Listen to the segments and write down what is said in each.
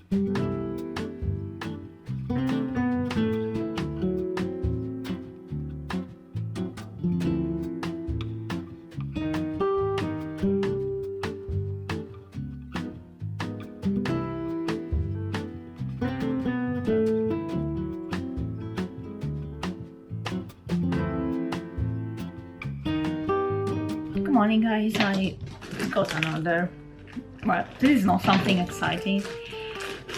Good morning guys, I got another, well, this is not something exciting,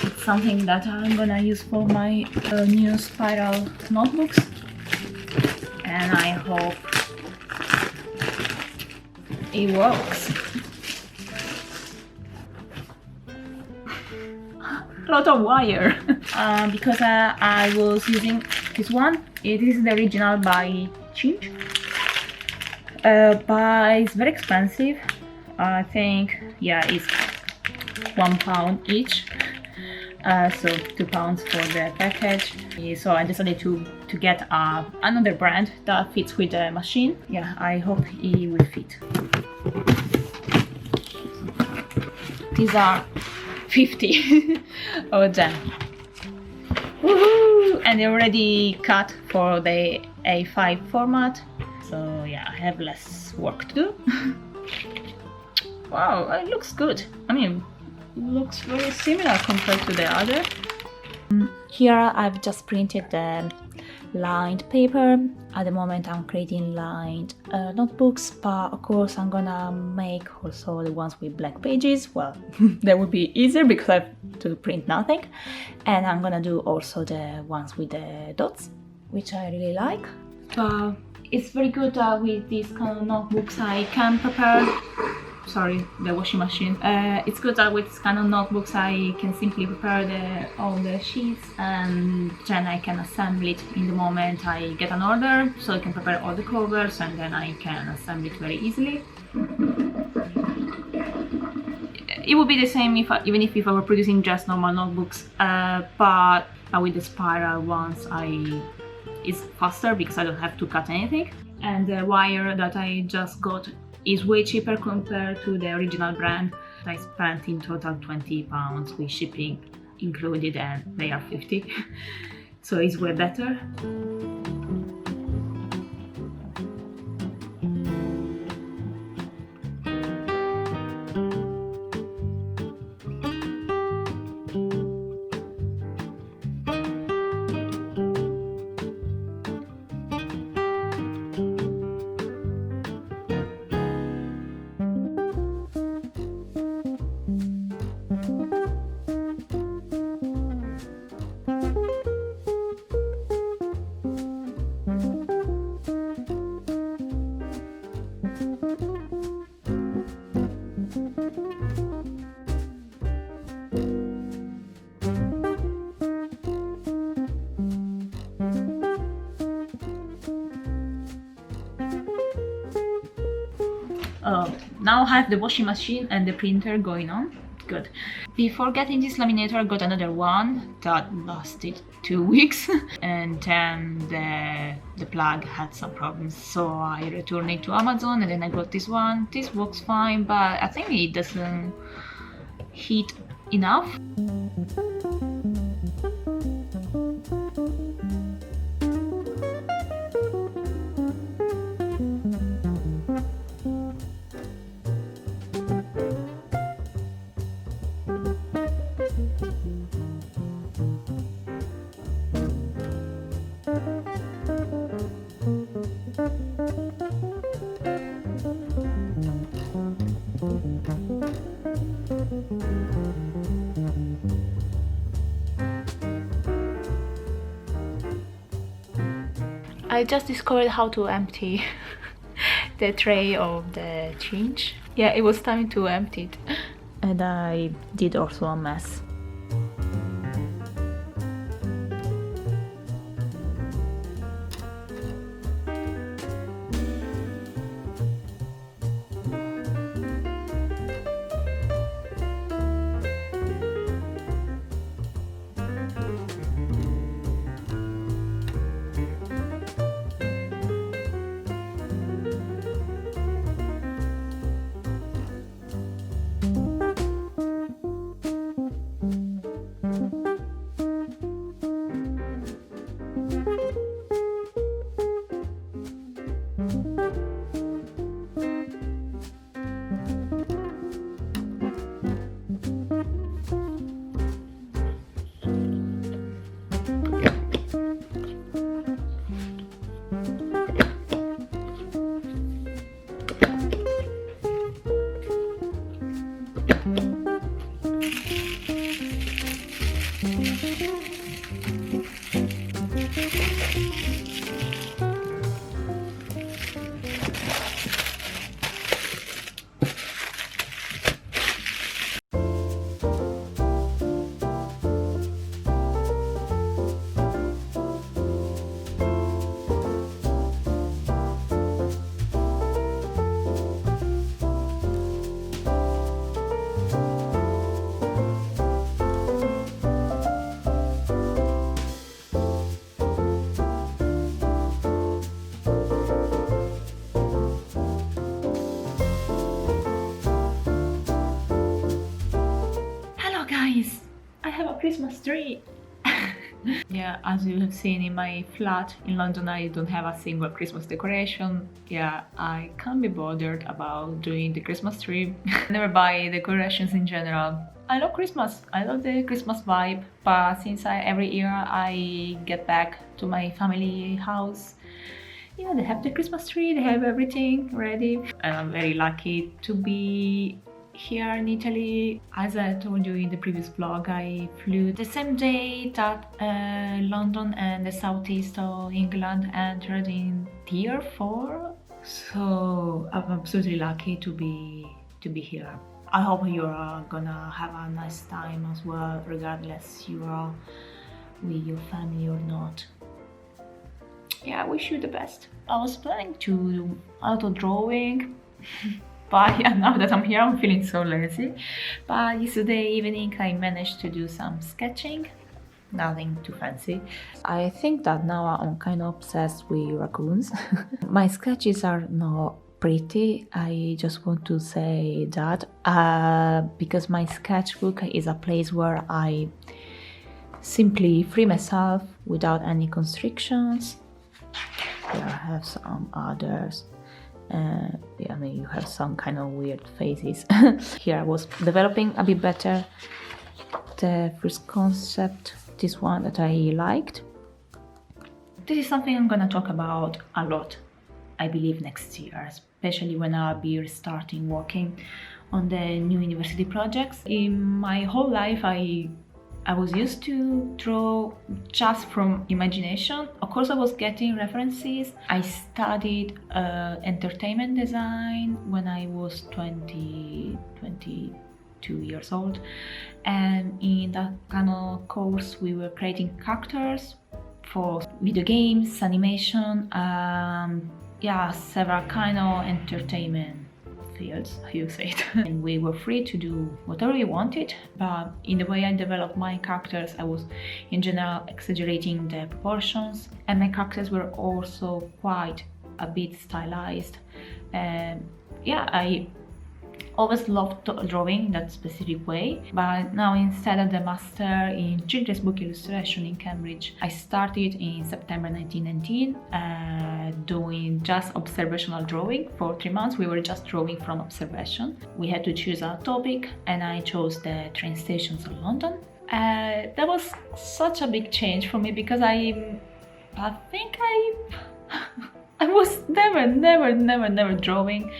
it's something that I'm gonna use for my new spiral notebooks, and I hope it works. A lot of wire because I was using this one. It is the original by Chinch. But it's very expensive. I think, yeah, it's £1 each, so £2 for the package. So I decided to get another brand that fits with the machine. Yeah, I hope it will fit. These are 50 of them. Woohoo! And they're already cut for the A5 format. So yeah, I have less work to do. Wow, it looks good. I mean, it looks very similar compared to the other. Here I've just printed the lined paper. At the moment I'm creating lined notebooks, but of course I'm gonna make also the ones with black pages. Well, that would be easier because I have to print nothing. And I'm gonna do also the ones with the dots, which I really like. It's very good with these kind of notebooks I can prepare. Sorry, the washing machine. It's good that with this kind of notebooks I can simply prepare all the sheets, and then I can assemble it in the moment I get an order, so I can prepare all the covers and then I can assemble it very easily. It would be the same even if I were producing just normal notebooks, but with the spiral ones it's faster because I don't have to cut anything, and the wire that I just got is way cheaper compared to the original brand. I spent in total £20 with shipping included, and they are 50, so it's way better. Now I have the washing machine and the printer going on. Good. Before getting this laminator, I got another one that lasted 2 weeks, and then the plug had some problems, so I returned it to Amazon, and then I got this one. This works fine, but I think it doesn't heat enough. I just discovered how to empty the tray of the change. Yeah, it was time to empty it. And I did also a mess. Guys, I have a Christmas tree. Yeah, as you have seen in my flat in London, I don't have a single Christmas decoration. Yeah, I can't be bothered about doing the Christmas tree. Never buy decorations in general. I love Christmas. I love the Christmas vibe, but since every year I get back to my family house, yeah, they have the Christmas tree, they have everything ready. And I'm very lucky to be here in Italy. As I told you in the previous vlog, I flew the same day that London and the southeast of England entered in Tier 4. So I'm absolutely lucky to be here. I hope you are gonna have a nice time as well, regardless you are with your family or not. Yeah, I wish you the best. I was planning to do auto drawing. But yeah, now that I'm here, I'm feeling so lazy. But yesterday evening, I managed to do some sketching. Nothing too fancy. I think that now I'm kind of obsessed with raccoons. My sketches are not pretty. I just want to say that because my sketchbook is a place where I simply free myself without any constrictions. Here I have some others. Yeah, I mean, you have some kind of weird faces. Here I was developing a bit better the first concept, this one that I liked. This is something I'm gonna talk about a lot, I believe, next year, especially when I'll be restarting working on the new university projects. In my whole life, I was used to draw just from imagination. Of course, I was getting references. I studied entertainment design when I was 22 years old. And in that kind of course, we were creating characters for video games, animation, yeah, several kind of entertainment fields, how you say it. And we were free to do whatever we wanted, but in the way I developed my characters, I was in general exaggerating the proportions, and my characters were also quite a bit stylized. Yeah, I always loved drawing in that specific way, but now instead of the master in children's book illustration in Cambridge, I started in September 1919 doing just observational drawing. For 3 months we were just drawing from observation. We had to choose a topic and I chose the train stations of London. That was such a big change for me because I think I was never drawing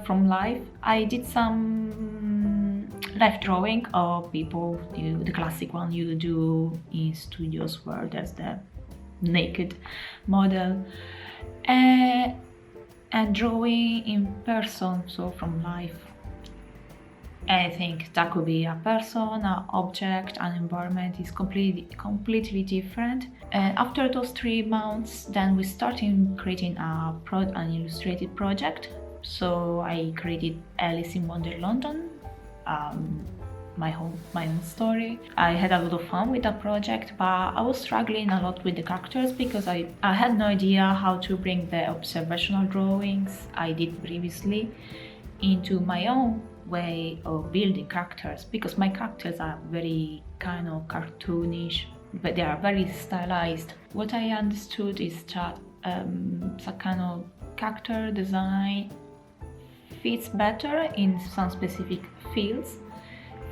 from life. I did some life drawing of people, the classic one you do in studios where there's the naked model, and drawing in person, so from life. I think that could be a person, an object, an environment is completely different. And after those 3 months, then we started creating an illustrated project. So I created Alice in Wonder London, my own story. I had a lot of fun with that project, but I was struggling a lot with the characters because I had no idea how to bring the observational drawings I did previously into my own way of building characters, because my characters are very kind of cartoonish, but they are very stylized. What I understood is that some kind of character design fits better in some specific fields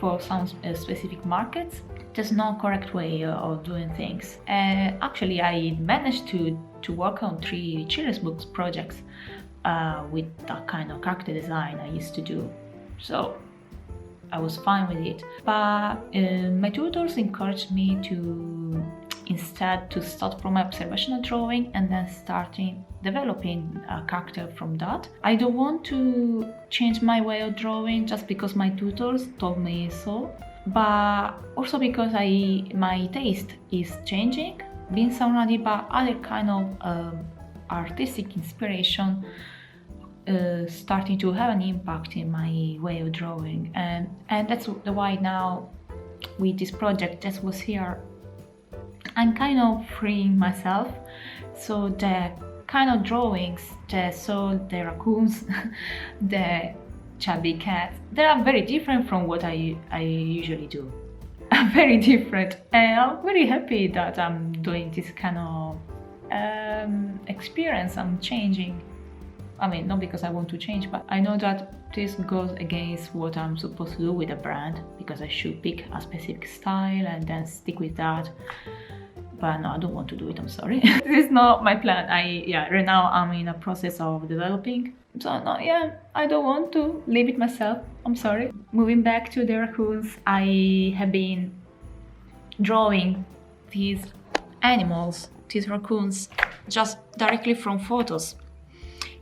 for some specific markets. There's no correct way of doing things. Actually, I managed to work on 3 children's books projects with that kind of character design I used to do. So I was fine with it. But my tutors encouraged me to instead to start from my observational drawing and then starting developing a character from that. I don't want to change my way of drawing just because my tutors told me so, but also because my taste is changing, being surrounded by other kind of artistic inspiration starting to have an impact in my way of drawing, and that's why now with this project Jess was here, I'm kind of freeing myself. So the kind of drawings, the raccoons, the chubby cats, they are very different from what I usually do. Very different, and I'm very happy that I'm doing this kind of experience. I'm changing. I mean, not because I want to change, but I know that this goes against what I'm supposed to do with a brand, because I should pick a specific style and then stick with that. But no, I don't want to do it, I'm sorry. This is not my plan. Right now I'm in a process of developing. So no, I don't want to leave it myself, I'm sorry. Moving back to the raccoons, I have been drawing these animals, these raccoons, just directly from photos.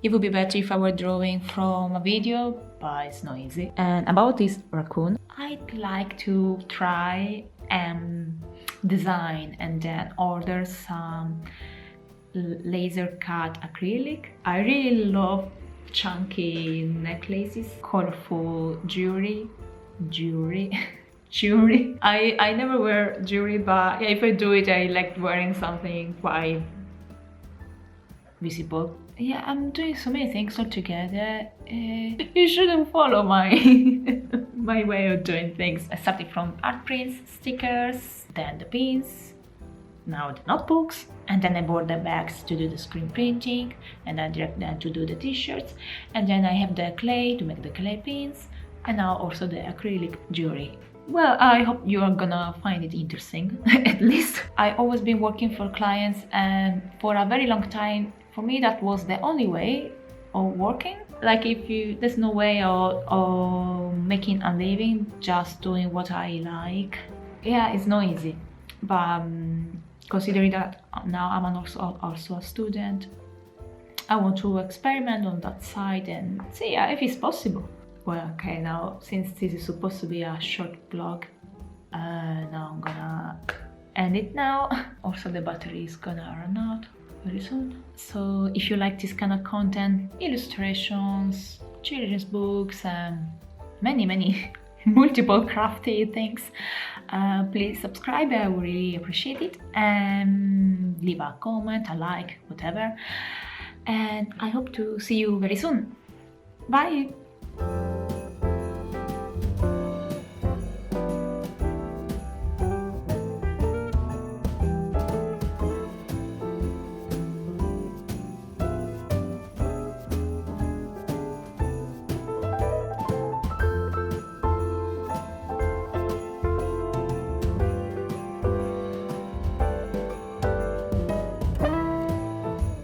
It would be better if I were drawing from a video, but it's not easy. And about this raccoon, I'd like to try and design and then order some laser cut acrylic. I really love chunky necklaces, colorful jewelry. I never wear jewelry, but if I do it, I like wearing something quite visible. Yeah, I'm doing so many things all together. You shouldn't follow my my way of doing things. I started from art prints, stickers, then the pins, now the notebooks, and then I bought the bags to do the screen printing, and I direct them to do the t-shirts, and then I have the clay to make the clay pins, and now also the acrylic jewelry. Well, I hope you are gonna find it interesting, at least. I've always been working for clients, and for a very long time, for me that was the only way of working. Like there's no way of making a living just doing what I like. Yeah, it's not easy. But considering that now I'm also a student, I want to experiment on that side and see if it's possible. Well, okay, now since this is supposed to be a short vlog, now I'm gonna end it now. Also the battery is gonna run out very soon. So if you like this kind of content, illustrations, children's books, and many multiple crafty things, please subscribe. I would really appreciate it, and leave a comment, a like, whatever, and I hope to see you very soon. Bye.